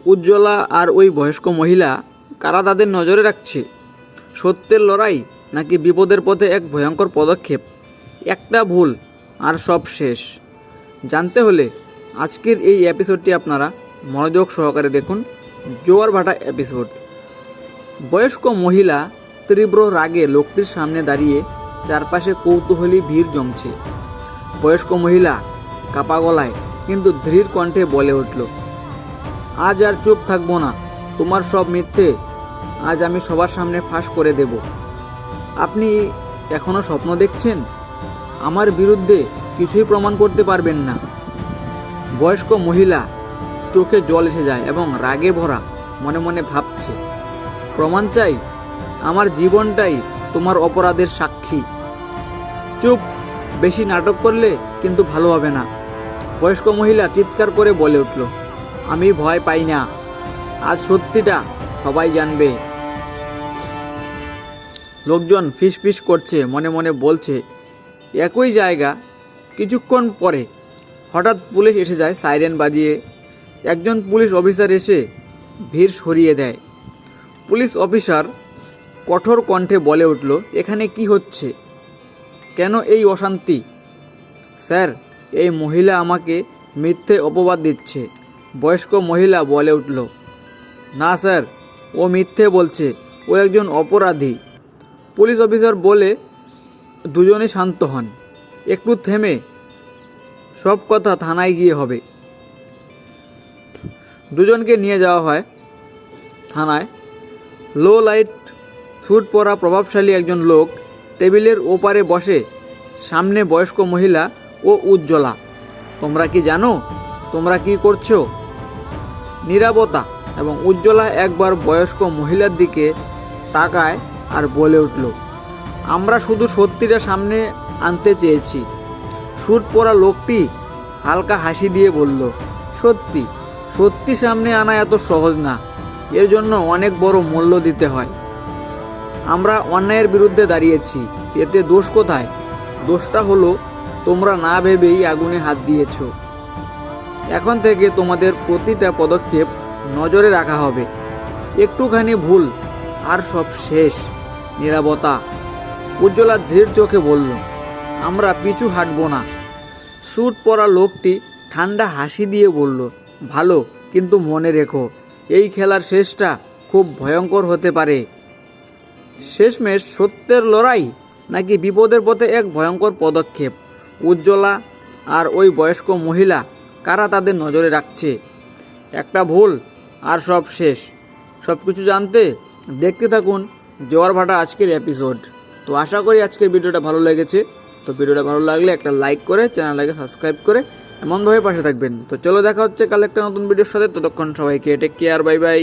উজ্জ্বলা আর ওই বয়স্ক মহিলা কারা তাদের নজরে রাখছে? সত্যের লড়াই নাকি বিপদের পথে এক ভয়ঙ্কর পদক্ষেপ? একটা ভুল আর সব শেষ। জানতে হলে আজকের এই এপিসোডটি আপনারা মনোযোগ সহকারে দেখুন। জোয়ার ভাটা এপিসোড। বয়স্ক মহিলা তীব্র রাগে লোকটির সামনে দাঁড়িয়ে চারপাশে কৌতূহলী ভিড় জমছে। বয়স্ক মহিলা কাপা গলায় কিন্তু ধীর কণ্ঠে বলে উঠল, আজ আর চুপ থাকবো না। তোমার সব মিথ্যে আজ আমি সবার সামনে ফাঁস করে দেব। আপনি এখনো স্বপ্ন দেখছেন? আমার বিরুদ্ধে কিছুই প্রমাণ করতে পারবেন না। বয়স্ক মহিলা চোখে জল এসে যায় এবং রাগে ভরা মনে মনে ভাবছে, প্রমাণ চাই? আমার জীবনটাই তোমার অপরাধের সাক্ষী। চুপ, বেশি নাটক করলে কিন্তু ভালো হবে না। বয়স্ক মহিলা চিৎকার করে বলে উঠল, আমি ভয় পাই না। আজ সত্যিটা সবাই জানবে। লোকজন ফিসফিস করছে, মনে মনে বলছে একই জায়গা। কিছুক্ষণ পরে হঠাৎ পুলিশ এসে যায় সাইরেন বাজিয়ে। একজন পুলিশ অফিসার এসে ভিড় সরিয়ে দেয়। পুলিশ অফিসার কঠোর কণ্ঠে বলে উঠল, এখানে কি হচ্ছে? কেন এই অশান্তি? স্যার, এই মহিলা আমাকে মিথ্যে অপবাদ দিচ্ছে। বয়স্ক মহিলা বলে উঠল, না স্যার, ও মিথ্যে বলছে। ও একজন অপরাধী। পুলিশ অফিসার বলে দুজনে শান্ত হন। একটু থেমে সব কথা থানায় গিয়ে হবে। দুজনকে নিয়ে যাওয়া হয় থানায়। লো লাইট স্যুট পরা প্রভাবশালী একজন লোক টেবিলের ওপারে বসে। সামনে বয়স্ক মহিলা ও উজ্জ্বলা। তোমরা কি জানো তোমরা কি করছো? নীরবতা এবং উজ্জ্বলা একবার বয়স্ক মহিলার দিকে তাকায় আর বলে উঠল, আমরা শুধু সত্যিটা সামনে আনতে চেয়েছি। স্যুট পরা লোকটি হালকা হাসি দিয়ে বলল, সত্যি সত্যি সামনে আনা এত সহজ না। এর জন্য অনেক বড় মূল্য দিতে হয়। আমরা অন্যায়ের বিরুদ্ধে দাঁড়িয়েছি। এতে দোষ কোথায়? দোষটা হলো তোমরা না ভেবেই আগুনে হাত দিয়েছ। এখন থেকে তোমাদের প্রতিটা পদক্ষেপ নজরে রাখা হবে। একটুখানি ভুল আর সব শেষ। নীরবতা। উজ্জ্বলা ধীর চোখে বলল, আমরা পিছু হাঁটব না। স্যুট পরা লোকটি ঠান্ডা হাসি দিয়ে বলল, ভালো, কিন্তু মনে রেখো, এই খেলার শেষটা খুব ভয়ঙ্কর হতে পারে। শেষমেশ সত্যের লড়াই নাকি বিপদের পথে এক ভয়ঙ্কর পদক্ষেপ? উজ্জ্বলা আর ওই বয়স্ক মহিলা কারা তাদের নজরে রাখছে? একটা ভুল আর সব শেষ। সব কিছু জানতে দেখতে থাকুন জোয়ার ভাটা আজকের এপিসোড। তো আশা করি আজকের ভিডিওটা ভালো লেগেছে। তো ভিডিওটা ভালো লাগলে একটা লাইক করে চ্যানেলটাকে সাবস্ক্রাইব করে এমনভাবে পাশে থাকবেন। তো চলো, দেখা হচ্ছে কাল একটা নতুন ভিডিওর সাথে। ততক্ষণ সবাইকে টেক কেয়ার, বাই বাই।